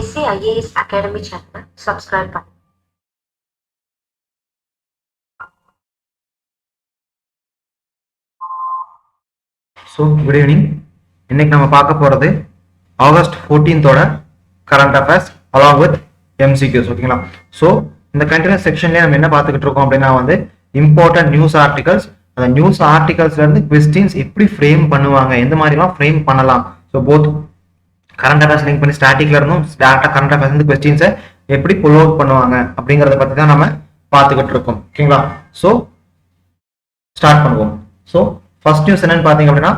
SCIAS Academy channel subscribe பண்ணுங்க. So good evening. இன்னைக்கு நம்ம பார்க்க போகிறது August 14th current affairs along with MCQs. ஓகேங்களா? ஸோ இந்த கண்டினியூஸ் செக்ஷன்லேயே நம்ம என்ன பார்த்துக்கிட்டு இருக்கோம் அப்படின்னா இம்பார்ட்டன்ட் நியூஸ் ஆர்டிகல்ஸ், அந்த நியூஸ் ஆர்டிகல்ஸ்லேருந்து கொஸ்டின்ஸ் எப்படி ஃப்ரேம் பண்ணுவாங்க, எந்த மாதிரிலாம் ஃப்ரேம் பண்ணலாம். So both current affairs link பண்ணி ஸ்டாட்டிக்ல இருந்தும் டேரக்டாக கரண்ட் அஃபேர்ஸ் வந்து கொஸ்டின்ஸை எப்படி புல் அவுட் பண்ணுவாங்க அப்படிங்கிறத பற்றி தான் நம்ம பார்த்துக்கிட்டு இருக்கோம். ஓகேங்களா? ஸோ ஸ்டார்ட் பண்ணுவோம். ஸோ ஃபர்ஸ்ட் நியூஸ் என்னன்னு பார்த்தீங்க அப்படின்னா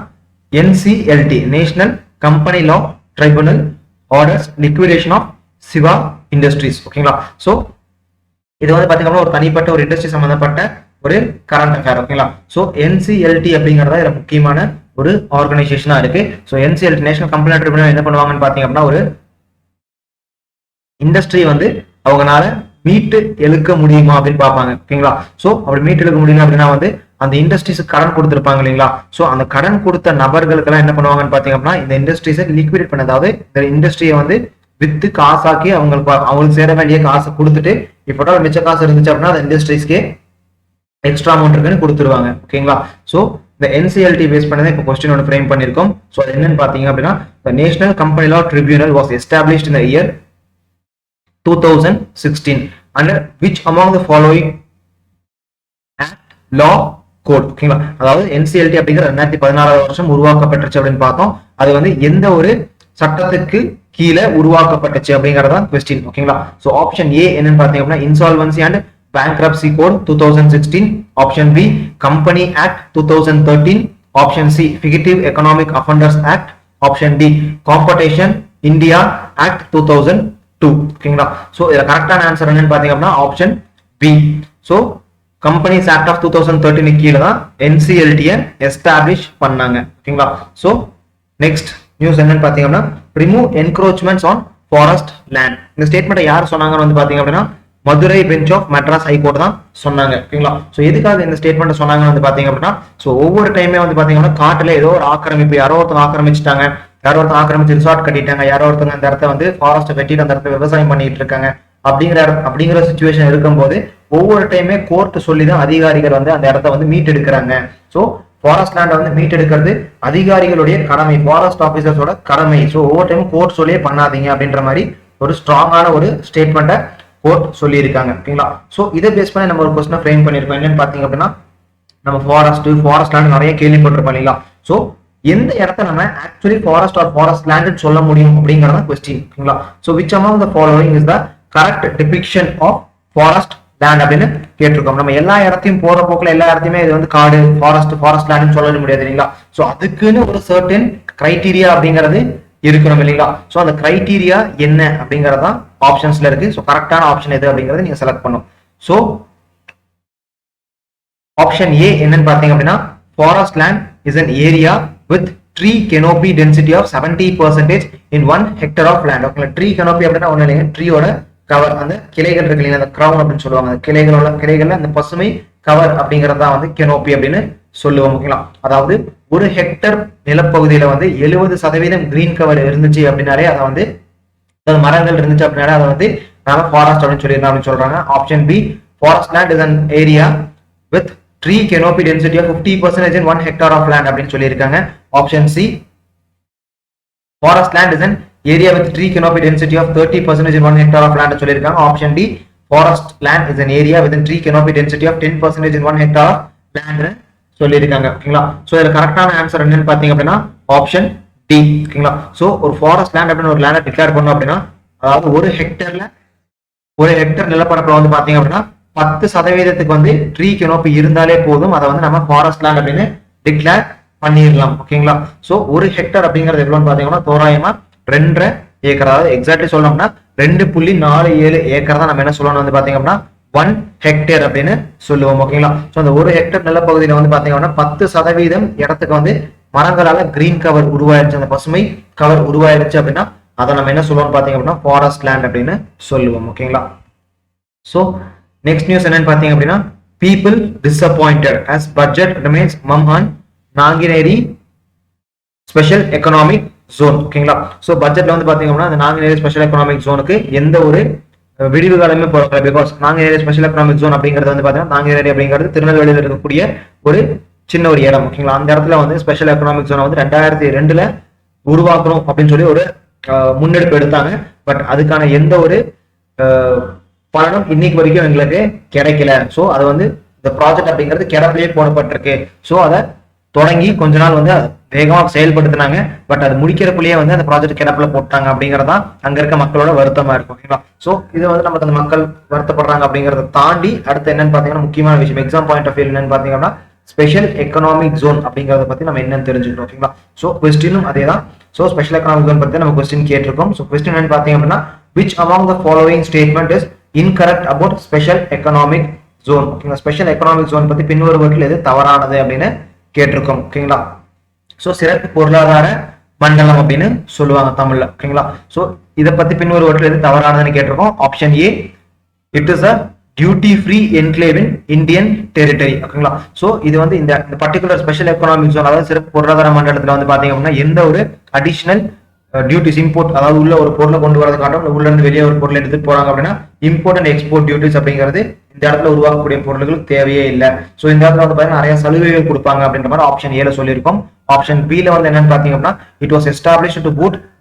NCLT national company law tribunal orders liquidation of Siva industries. ஓகேங்களா? ஸோ இது வந்து பார்த்தீங்கன்னா ஒரு தனிப்பட்ட ஒரு இண்டஸ்ட்ரி சம்பந்தப்பட்ட ஒரு கரண்ட் அஃபேர். ஓகேங்களா? ஸோ NCLT அப்படிங்கிறதா இதில் முக்கியமான ஒரு ஆர்கனைசேஷனாக இருக்கு. So NCLT national company law tribunal என்ன பண்ணுவாங்கன்னு பார்த்தீங்க அப்படின்னா ஒரு இண்டஸ்ட்ரி வந்து அவங்களால மீட்டு எழுக்க முடியுமா அப்படின்னு பார்ப்பாங்க. ஓகேங்களா? ஸோ அப்படி மீட்டு எழுக்க முடியல அப்படின்னா அந்த இண்டஸ்ட்ரீஸுக்கு கடன் கொடுத்துருப்பாங்க இல்லைங்களா? ஸோ அந்த கடன் கொடுத்த நபர்களுக்கெல்லாம் என்ன பண்ணுவாங்கன்னு பார்த்தீங்க அப்படின்னா இந்த இண்டஸ்ட்ரீஸை லிக்விடேட் பண்ண, அதாவது இந்த இண்டஸ்ட்ரியை வித்து காசாக்கி அவங்களுக்கு சேர வேண்டிய காசை கொடுத்துட்டு இப்போ மிச்ச காசு இருந்துச்சு அப்படின்னா அந்த இண்டஸ்ட்ரீஸ்க்கே எக்ஸ்ட்ரா அமௌண்ட் இருக்குன்னு கொடுத்துருவாங்க. ஓகேங்களா? ஸோ இந்த NCLT பேஸ் பண்ணதை இப்போ கொஸ்டின் ஒன்று ஃப்ரேம் பண்ணியிருக்கோம். ஸோ அது என்னன்னு பார்த்தீங்க அப்படின்னா national company law tribunal was established in the year 2016 under which among the following act law code. ஓகேங்களா? அதாவது NCLT அப்படிங்கிற 2016 வருஷம் உருவாக்கப்பட்டுச்சு அப்படின்னு பார்த்தோம். அது எந்த ஒரு சட்டத்துக்கு கீழே உருவாக்கப்பட்டுச்சு அப்படிங்கறதான் கொஸ்டின். ஓகேங்களா? சோ ஆப்ஷன் ஏ என்னன்னு பாத்தீங்க அப்படின்னா insolvency and bankruptcy code 2016, option B company act 2013, option C fugitive economic offenders act, option D competition India act 2002. ஓகேங்களா? சோ இதுல கரெக்டான ஆன்சர் என்னன்னு பாத்தீங்க அப்படின்னா option B. So companies act of 2013 கீழே தான் NCLT எஸ்டாப்ளிஷ் பண்ணாங்க. ஓகேங்களா? சோ நெக்ஸ்ட் நியூஸ் என்னன்னு பாத்தீங்கன்னா remove encroachments on forest land. இந்த ஸ்டேட்மெண்ட் யார் சொன்னாங்கன்னு பாத்தீங்க அப்படின்னா Madurai bench of Madras high court தான் சொன்னாங்க. ஓகேங்களா? சோ எதுக்காக இந்த ஸ்டேட்மெண்ட் சொன்னாங்கன்னு பாத்தீங்க அப்படின்னா சோ ஒவ்வொரு டைமே பாத்தீங்கன்னா காட்டுல ஏதோ ஒரு ஆக்கிரமிப்பு, யாரோ ஒருத்தங்க ஆக்கிரமிச்சுட்டாங்க, யாரோ ஒருத்தங்க ஆக்கிரமிச்சு ரிசார்ட் கட்டிட்டாங்க, யாரோ ஒருத்தங்க அந்த இடத்த ஃபாரஸ்ட் வெட்டிட்டு அந்த இடத்துல விவசாயம் பண்ணிட்டு இருக்காங்க அப்படிங்கிற சிச்சுவேஷன் இருக்கும்போது ஒவ்வொரு டைமே கோர்ட் சொல்லிதான் அதிகாரிகள் அந்த இடத்த மீட் எடுக்கிறாங்க. சோ ஃபாரஸ்ட் லேண்ட் மீட் எடுக்கிறது அதிகாரிகளுடைய கடமை, ஃபாரஸ்ட் ஆபீசர்ஸோட கடமை. ஸோ ஒவ்வொரு டைம் கோர்ட் சொல்லியே பண்ணாதீங்க அப்படின்ற மாதிரி ஒரு ஸ்ட்ராங்கான ஒரு ஸ்டேட்மெண்ட்டை கோர்ட் சொல்லியிருக்காங்க. ஓகேங்களா? ஸோ இதை பேஸ் பண்ணி நம்ம ஒரு கொஸ்டினை ஃப்ரேம் பண்ணியிருக்கோம். என்னன்னு பார்த்தீங்க அப்படின்னா நம்ம ஃபாரஸ்ட் லேண்ட் நிறைய கேள்விப்பட்டிருப்போம் இல்லைங்களா? ஸோ எந்த இடத்த நம்ம actually forest or forest land சொல்ல முடியும் அப்படிங்கறத கொஸ்டின். ஓகேங்களா? So which among the following is the correct depiction of forest land அப்படின்னு கேட்டிருக்கோம். நம்ம எல்லா இடத்தையும் போற போக்குல எல்லா இடத்தையுமே இது காடு ஃபாரஸ்ட் லேண்ட் சொல்ல முடியாது இல்லைங்களா? சோ அதுக்குன்னு ஒரு சர்டன் கிரைட்டீரியா அப்படிங்கிறது இருக்கணும் இல்லைங்களா? சோ அந்த கிரைட்டீரியா என்ன அப்படிங்கறதா ஆப்ஷன்ஸ்ல இருக்கு. சோ கரெக்டான ஆப்ஷன் எது அப்படிங்கறத நீங்க செலக்ட் பண்ணும். சோ ஆப்ஷன் ஏ என்னன்னு பாத்தீங்க அப்படின்னா forest land is an area with tree canopy density of 70% in 1 hectare of land. ஓகேங்களா? ட்ரீ canopy அப்படின்னா ஒண்ணு இல்லைங்க, ட்ரீயோட கவர், அந்த கிளைகள் இருக்கு இல்லையா, அந்த கிரவுன் அப்படின்னு சொல்லுவாங்க. அந்த கிளைகள்ல அந்த பசுமை கவர் அப்படிங்கறதா கெனோப்பி அப்படின்னு சொல்லுவோம். ஓகேங்களா? அதாவது ஒரு ஹெக்டர் நிலப்பகுதியில 70% கிரீன் கவர் இருந்துச்சு அப்படின்னாலே அதை மரங்கள் இருந்துச்சு அப்படின்னாலே அதை நாம ஃபாரஸ்ட் அப்படின்னு சொல்லிடலாம் அப்படின்னு சொல்றாங்க. Option B forest land is an area with tree canopy density of 50% in 1 hectare of land அப்படின்னு சொல்லியிருக்காங்க. Option C forest land is an area with tree canopy density of 30% in 1 hectare of land சொல்லிருக்காங்க. Option D forest land is an area with a tree canopy density of 10% in 1 hectare of land சொல்லிருக்காங்க. ஓகேங்களா? So இதுல கரெக்டான answer என்னன்னு பாத்தீங்க அப்படின்னா option D. ஓகேங்களா? So ஒரு ஃபாரஸ்ட் லேண்ட் அப்படின்னு ஒரு லேண்டை டிக்ளேர் பண்ணோம் அப்படின்னா அதாவது ஒரு ஹெக்டர் நிலப்பரப்புல பாத்தீங்க அப்படின்னா 10% ட்ரீ canopy இருந்தாலே போதும், அதை நம்ம ஃபாரஸ்ட் லேண்ட் அப்படின்னு டிக்ளேர் பண்ணிடலாம். ஓகேங்களா? சோ ஒரு ஹெக்டர் அப்படிங்கிறது எவ்வளவுன்னு பாத்தீங்கன்னா தோராயமா 2.5 ஏக்கர், அதாவது எக்ஸாக்ட்லி சொல்லணும்னா 2.47 ஏக்கர் தான் நம்ம என்ன சொல்லணும் பாத்தீங்க அப்படின்னா 1 ஹெக்டேர் அப்படின்னு சொல்லுவோம். ஓகேங்களா? சோ அந்த ஒரு ஹெக்டர் நிலப்பகுதியில பாத்தீங்கன்னா 10% இடத்துக்கு மரங்களால கிரீன் கவர் உருவாயிருச்சு, அந்த பசுமை கவர் உருவாயிருச்சு அப்படின்னா அதை நம்ம என்ன சொல்லுவோம் பாத்தீங்க அப்படின்னா ஃபாரஸ்ட் லேண்ட் அப்படின்னு சொல்லுவோம். ஓகேங்களா? சோ நெக்ஸ்ட் நியூஸ் என்னன்னு பாத்தீங்க அப்படின்னா people disappointed as budget remains mum on Nangireri special economic zone. ஓகேங்களா? ஸோ பட்ஜெட்ல வந்து பாத்தீங்க அப்படின்னா அந்த நாங்குநேரி ஸ்பெஷல் எக்கனாமிக் ஜோனுக்கு எந்த ஒரு விடிவு காலமே போறோம். Because Nanguneri special economic zone அப்படிங்கிறது வந்து பாத்தீங்கன்னா நாங்குநேரி அப்படிங்கிறது திருநெல்வேலியில் இருக்கக்கூடிய ஒரு சின்ன ஒரு இடம். ஓகேங்களா? அந்த இடத்துல வந்து ஸ்பெஷல் எக்கனாமிக் ஜோனை வந்து 2002ல உருவாக்கணும் அப்படின்னு சொல்லி ஒரு முன்னெடுப்பு எடுத்தாங்க. பட் அதுக்கான எந்த ஒரு பலனும் இன்னைக்கு வரைக்கும் எங்களுக்கு கிடைக்கல. ஸோ அது வந்து இந்த ப்ராஜெக்ட் அப்படிங்கிறது கிடப்பிலேயே போடப்பட்டிருக்கு. ஸோ அதை தொடங்கி கொஞ்ச நாள் வந்து வேகமாக செயல்படுத்தினாங்க. பட் அது முடிக்கிறக்குள்ளேயே வந்து அந்த ப்ராஜெக்ட் கிடப்பில போட்டாங்க அப்படிங்கறதா அங்க இருக்க மக்களோட வருத்தமா இருக்கும். ஓகேங்களா? ஸோ இது வந்து நமக்கு அந்த மக்கள் வருத்தப்படுறாங்க அப்படிங்கறத தாண்டி அடுத்து என்னன்னு பாத்தீங்கன்னா முக்கியமான விஷயம் எக்ஸாம் பாயிண்ட் ஆஃப் வியூ என்னன்னு பாத்தீங்கன்னா ஸ்பெஷல் எக்கனாமிக் ஜோன் அப்படிங்கறத பத்தி நம்ம என்னன்னு தெரிஞ்சுக்கணும். ஓகேங்களா? ஸோ கொஸ்டினும் அதே தான். ஸோ ஸ்பெஷல் எக்கனாமிக் ஜோன் பத்தி நம்ம கொஸ்டின் கேட்டிருக்கோம். ஸோ கொஸ்டின் என்னன்னு பாத்தீங்க அப்படின்னா which among the following statement is incorrect about special economic zone. ஓகேங்களா? ஸ்பெஷல் எக்கனாமிக் ஜோன் பத்தி பின்வருவற்றில் எது தவறானது அப்படின்னு கேட்டிருக்கோம். ஓகேங்களா? ஸோ சிறப்பு பொருளாதார மண்டலம் அப்படின்னு சொல்லுவாங்க தமிழ்ல. ஓகேங்களா? ஸோ இதை பத்தி பின்வருவற்றில் எது தவறானதுன்னு கேட்டிருக்கோம். Option A, it is a duty free enclave in Indian territory. ஓகேங்களா? ஸோ இது வந்து இந்த பர்டிகுலர் ஸ்பெஷல் எக்கனாமிக் ஜோன் அதாவது சிறப்பு பொருளாதார மண்டலத்துல வந்து பாத்தீங்க அப்படின்னா எந்த ஒரு அடிஷனல் டியூட்டிஸ் இம்போர்ட் அதாவது உள்ள ஒரு பொருளை கொண்டு வரதுக்காட்டும் உள்ள இருந்து வெளியே ஒரு பொருளை எடுத்துட்டு போறாங்க அப்படின்னா இம்போர்ட் அண்ட் எக்ஸ்போர்ட் டியூட்டிஸ் அப்படிங்கிறது இந்த இடத்துல உருவாக்கக்கூடிய பொருட்களுக்கு தேவையே இல்லை. ஸோ இந்த இடத்துல வந்து பாத்தீங்கன்னா நிறைய சலுகைகள் கொடுப்பாங்க அப்படின்ற மாதிரி ஆப்ஷன் ஏல சொல்லியிருக்கோம். ஆப்ஷன் பி ல வந்து என்னன்னு பாத்தீங்க அப்படின்னா it was established to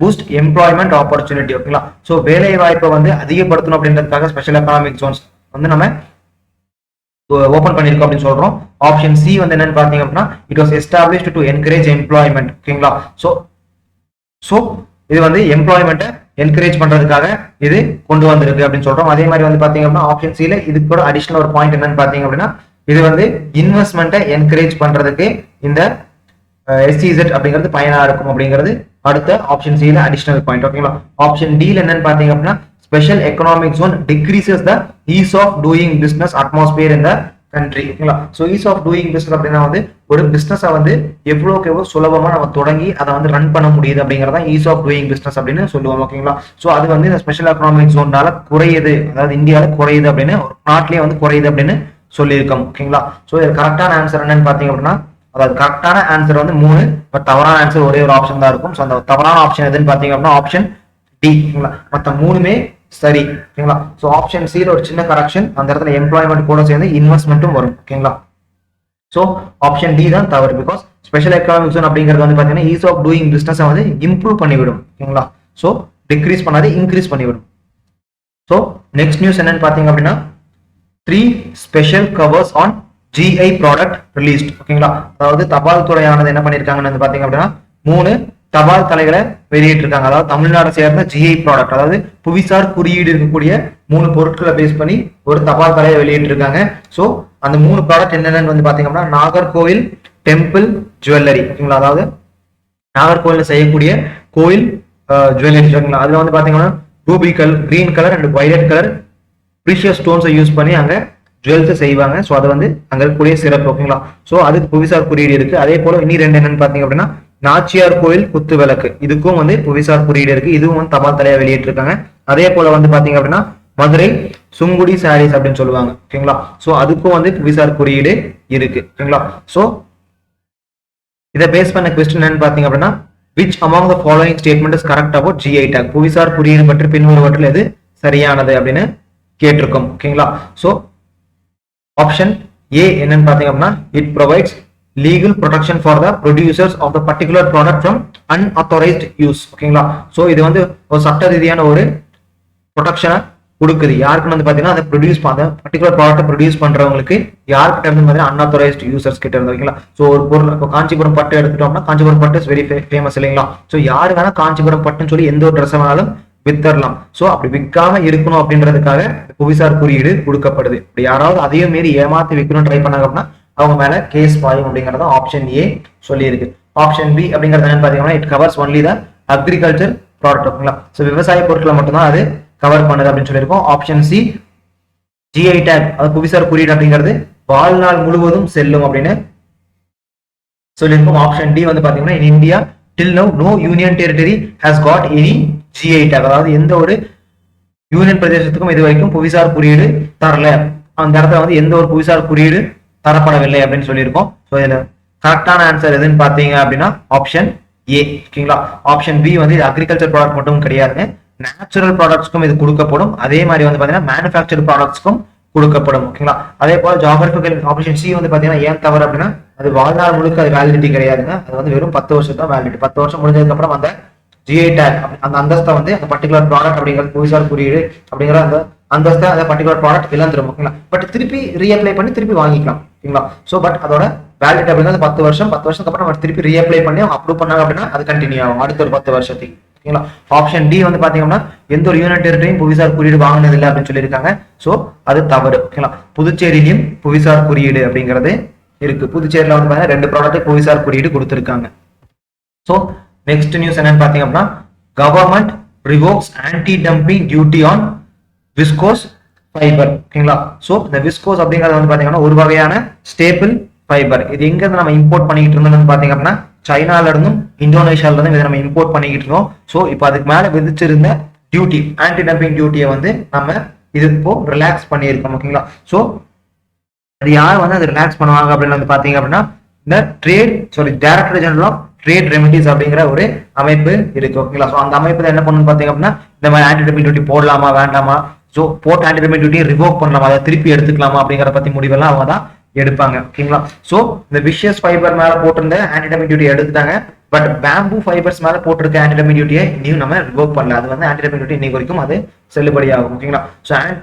boost employment opportunity. ஓகேங்களா? ஸோ வேலை வாய்ப்பை வந்து அதிகப்படுத்தணும் அப்படின்றதுக்காக ஸ்பெஷல் எக்கனாமிக் ஜோன்ஸ் வந்து நம்ம ஓபன் பண்ணிருக்கோம் அப்படின்னு சொல்றோம். ஆப்ஷன் சி வந்து என்னன்னு பாத்தீங்க அப்படின்னா it was established to encourage employment. ஓகேங்களா? ஸோ இது வந்து எம்ப்ளாய்மெண்ட்டை என்கரேஜ் பண்றதுக்காக இது கொண்டு வந்திருக்கு அப்படின்னு சொல்றோம். அதே மாதிரி வந்து பாத்தீங்க அப்படின்னா ஆப்ஷன் சில இதுக்கு கூட அடிஷனல் ஒரு பாயிண்ட் என்னன்னு பாத்தீங்க அப்படின்னா இது வந்து இன்வெஸ்ட்மெண்ட்டை என்கரேஜ் பண்றதுக்கு இந்த எஸ்இசெட் அப்படிங்கிறது பயனா இருக்கும் அப்படிங்கிறது அடுத்த ஆப்ஷன் சில அடிஷனல் பாயிண்ட். ஓகேங்களா? ஆப்ஷன் டி என்னன்னு பாத்தீங்க அப்படின்னா special economic zone decreases the ease of doing business atmosphere in the country. ஓகேங்களா? So ease of doing business அப்படின்னா வந்து ஒரு பிசினஸை வந்து எவ்வளோக்கு எவ்வளோ சுலபமா நம்ம தொடங்கி அதை வந்து ரன் பண்ண முடியுது அப்படிங்கிறதா ஈஸ் ஆஃப் டூயிங் பிசினஸ் அப்படின்னு சொல்லுவோம். ஓகேங்களா? ஸோ அது வந்து இந்த ஸ்பெஷல் எக்கனாமிக் ஜோன்னால குறையுது, அதாவது இந்தியாவில் குறையுது அப்படின்னு ஒரு நாட்டிலேயே வந்து குறையுது அப்படின்னு சொல்லியிருக்கோம். ஓகேங்களா? ஸோ இது கரெக்டான ஆன்சர் என்னன்னு பாத்தீங்க அப்படின்னா அதாவது கரெக்டான ஆன்சர் வந்து 3, பட் தவறான ஆன்சர் ஒரே ஒரு ஆப்ஷன் தான் இருக்கும். ஸோ அந்த தவறான ஆப்ஷன் எதுன்னு பாத்தீங்க அப்படின்னா ஆப்ஷன் டி. ஓகேங்களா? மற்ற 3மே சரி. ஓகேங்களா? ஸோ ஆப்ஷன் சில ஒரு சின்ன கரெக்ஷன், அந்த இடத்துல எம்ப்ளாய்மெண்ட் கூட சேர்ந்து இன்வெஸ்ட்மெண்ட்டும் வரும். ஓகேங்களா? ஸோ ஆப்ஷன் டி தான் தவறு. பிகாஸ் ஸ்பெஷல் எக்கனாமிக் ஜோன் அப்படிங்கிறது வந்து பாத்தீங்கன்னா ஈஸ் ஆஃப் டூயிங் பிசினஸ் வந்து இம்ப்ரூவ் பண்ணிவிடும். ஓகேங்களா? ஸோ டிக்ரீஸ் பண்ணாது, இன்க்ரீஸ் பண்ணிவிடும். ஸோ நெக்ஸ்ட் நியூஸ் என்னன்னு பாத்தீங்க அப்படின்னா 3 special covers on GI product released. ஓகேங்களா? அதாவது தபால் துறையானது என்ன பண்ணிருக்காங்கன்னு வந்து பாத்தீங்க அப்படின்னா 3 தபால் தலைகளை வெளியிட்டிருக்காங்க. அதாவது தமிழ்நாடு சேர்ந்த GI ப்ராடக்ட் அதாவது புவிசார் குறியீடு இருக்கக்கூடிய 3 பொருட்களை பேஸ் பண்ணி ஒரு தபால் தலையை வெளியிட்டிருக்காங்க. ஸோ அந்த 3 ப்ராடக்ட் என்னென்னு வந்து பாத்தீங்க அப்படின்னா நாகர்கோவில் டெம்பிள் ஜுவல்லரி. ஓகேங்களா? அதாவது நாகர்கோவில் செய்யக்கூடிய கோயில் ஜுவல்லரி. ஓகேங்களா? அதுல வந்து பாத்தீங்கன்னா ruby colour, green colour and violet colour precious ஸ்டோன்ஸை யூஸ் பண்ணி அங்க ஜுவல்ஸ் செய்வாங்க. ஸோ அது வந்து அங்க இருக்கக்கூடிய சிறப்பு. ஓகேங்களா? ஸோ அதுக்கு புவிசார் குறியீடு இருக்கு. அதே போல இனி 2 என்னன்னு பாத்தீங்க அப்படின்னா நாச்சியார் கோயில் குத்து விளக்கு, இதுக்கும் வந்து புவிசார் குறியீடு இருக்கு. இதுவும் வந்து தபால் தலையா வெளியிட்டு இருக்காங்க. அதே போல வந்து பாத்தீங்க அப்படின்னா மதுரை சுங்குடி சாரீஸ் அப்படின்னு சொல்லுவாங்க. ஓகேங்களா? ஸோ அதுக்கும் வந்து புவிசார் குறியீடு இருக்கு. ஓகேங்களா? ஸோ இதை பேஸ் பண்ண கொஸ்டின் என்னன்னு பாத்தீங்க அப்படின்னா which among the following statement is correct about GI tag? புவிசார் குறியீடு பற்றி பின்வருவற்றில் எது சரியானது அப்படின்னு கேட்டிருக்கோம். ஓகேங்களா? ஸோ ஆப்ஷன் ஏ என்னன்னு பாத்தீங்க அப்படின்னா it provides legal protection for the producers of the particular product from unauthorised use. ஓகேங்களா? ஸோ இது வந்து ஒரு சட்ட ரீதியான ஒரு ப்ரொடெக்ஷனை கொடுக்குது. யாருக்குன்னு வந்து பாத்தீங்கன்னா அதை ப்ரொடியூஸ் பண்ண பர்டிகுலர் ப்ராடக்ட்டை ப்ரொடியூஸ் பண்றவங்களுக்கு யார்கிட்ட இருந்து பாத்தீங்கன்னா அன்ஆத்தரைஸ்ட் யூசர்ஸ் கிட்ட இருந்து. ஓகேங்களா? ஸோ ஒரு பொருள் இப்போ காஞ்சிபுரம் பட்டு எடுத்துட்டோம்னா காஞ்சிபுரம் பட்டு இஸ் வெரி ஃபேமஸ் இல்லைங்களா? ஸோ யாரு வேணா காஞ்சிபுரம் பட்டுன்னு சொல்லி எந்த ஒரு ட்ரெஸ் வேணாலும் வித்தரலாம். சோ அப்படி விற்காம இருக்கணும் அப்படின்றதுக்காக புவிசார் குறியீடு கொடுக்கப்படுது. இப்படி யாராவது அதையும் மீறி ஏமாத்தி விற்கணும் ட்ரை பண்ணாங்க அப்படின்னா அவங்க மேல கேஸ் பாயும் அப்படிங்கறத ஆப்ஷன் ஏ சொல்லி இருக்கு. ஆப்ஷன் பி அப்படிங்கிறது என்னன்னு பாத்தீங்கன்னா it covers only the agriculture product. ஓகேங்களா? சோ விவசாய பொருட்களை மட்டும்தான் அது கவர் பண்ணுது அப்படின்னு சொல்லியிருக்கோம். ஆப்ஷன் சி GI டேக் அது புவிசார் குறியீடு அப்படிங்கிறது வாழ்நாள் முழுவதும் செல்லும் அப்படின்னு சொல்லியிருக்கோம். ஆப்ஷன் டி வந்து பாத்தீங்கன்னா in India till now no union territory has got any GI tag. அதாவது எந்த ஒரு யூனியன் பிரதேசத்துக்கும் இது வரைக்கும் புவிசார் குறியீடு தரல. அந்த இடத்துல வந்து எந்த ஒரு புவிசார் குறியீடு தரப்படவில்லை அப்படின்னு சொல்லியிருக்கோம். ஸோ இதுல கரெக்டான ஆன்சர் எதுன்னு பாத்தீங்க அப்படின்னா ஆப்ஷன் ஏ. ஓகேங்களா. ஆப்ஷன் பி வந்து இது அக்ரிகல்ச்சர் ப்ராடக்ட் மட்டும் கிடையாதுங்க, நேச்சுரல் ப்ராடக்ட்ஸ்க்கும் இது கொடுக்கப்படும். அதே மாதிரி வந்து பாத்தீங்கன்னா மேனுஃபேக்சர் ப்ராடக்ட்ஸ்க்கும் கொடுக்கப்படும். ஓகேங்களா. அதே போல ஜியோகிராபிக்கல் ஆப்ஷன் சி வந்து பாத்தீங்கன்னா ஏன் தவறு அப்படின்னா அது வாழ்நாள் முழுக்க அது வேலிடிட்டி கிடையாதுங்க, அது வந்து வெறும் 10 வருஷம் தான் வேலிடிட்டி. 10 வருஷம் முடிஞ்சதுக்கு அப்புறம் அந்த ஜிஐ டேக் அந்த அந்தஸ்தை வந்து அந்த பர்டிகுலர் ப்ராடக்ட் அப்படிங்கிறது புவிசார் குறியீடு அப்படிங்கிற அந்த அந்தஸ்தை அந்த பர்டிகுலர் ப்ராடக்ட் இழந்துரும். ஓகேங்களா. பட் திருப்பி ரீஅப்ளை பண்ணி திருப்பி வாங்கிக்கலாம். ஓகேங்களா. ஸோ பட் அதோட வேலிடிட்டி அப்படிங்கிறது 10 வருஷம். 10 வருஷத்துக்கு அப்புறம் நம்ம திருப்பி ரீஅப்ளை பண்ணி அவங்க அப்ரூவ் பண்ணாங்க அப்படின்னா அது கண்டினியூ ஆகும் அடுத்த ஒரு 10 வருஷத்துக்கு. ஓகேங்களா. ஆப்ஷன் டி வந்து பாத்தீங்கன்னா எந்த ஒரு யூனியன் டெரிட்டரியும் புவிசார் குறியீடு வாங்கினது இல்லை அப்படின்னு சொல்லியிருக்காங்க. ஸோ அது தவறு. ஓகேங்களா. புதுச்சேரியிலும் புவிசார் குறியீடு அப்படிங்கிறது இருக்கு. புதுச்சேரியில வந்து பாத்தீங்கன்னா 2 ப்ராடக்ட் புவிசார் குறியீடு கொடுத்திருக்காங்க. ஸோ நெக்ஸ்ட் நியூஸ் என்னன்னு பாத்தீங்க அப்படின்னா government revokes anti dumping duty on viscose fibre. ஓகேங்களா. ஸோ இந்த விஸ்கோஸ் அப்படிங்கிறது வந்து பாத்தீங்கன்னா ஒரு வகையான ஸ்டேபிள் ஃபைபர். இது எங்க இருந்து நம்ம இம்போர்ட் பண்ணிக்கிட்டு இருந்தோம்னு பாத்தீங்க அப்படின்னா சைனால இருந்தும் இந்தோனேஷியால இருந்தும் இதை நம்ம இம்போர்ட் பண்ணிக்கிட்டு இருக்கோம். ஸோ இப்போ அதுக்கு மேல விதிச்சிருந்த டியூட்டி ஆன்டி டம்பிங் டியூட்டியை வந்து நம்ம இது இப்போ ரிலாக்ஸ் பண்ணியிருக்கோம். ஓகேங்களா. ஸோ அது யார் வந்து அதை ரிலாக்ஸ் பண்ணுவாங்க அப்படின்னு வந்து பாத்தீங்க அப்படின்னா இந்த director general of trade remedies அப்படிங்கிற ஒரு அமைப்பு இருக்கு. ஓகேங்களா. ஸோ அந்த அமைப்பு என்ன பண்ணணும்னு பாத்தீங்க அப்படின்னா இந்த மாதிரி ஆன்டி டம்பிங் டியூட்டி போடலாமா வேண்டாமா, ஸோ போட்ட ஆன்டி டம்பிங் டியூட்டியை ரிவோக் பண்ணலாமா, அதை திருப்பி எடுத்துக்கலாமா அப்படிங்கிற பத்தி முடிவெல்லாம் அவங்க தான் எடுப்பாங்க. ஓகேங்களா. சோ இந்த விஷியஸ் ஃபைபர் மேல போட்டிருந்த ஆன்டி டம்பிங் டியூட்டி எடுத்துட்டாங்க. பட் பேம்பூ ஃபைபர்ஸ் மேல போட்டிருக்க ஆன்டி டம்பிங் டியூட்டியை இன்னும் நம்ம ரிவோக் பண்ணல. அது வந்து ஆன்டி டம்பிங் டியூட்டி இன்னைக்கு வரைக்கும் அது செல்லுபடி ஆகும். ஓகேங்களா. சோ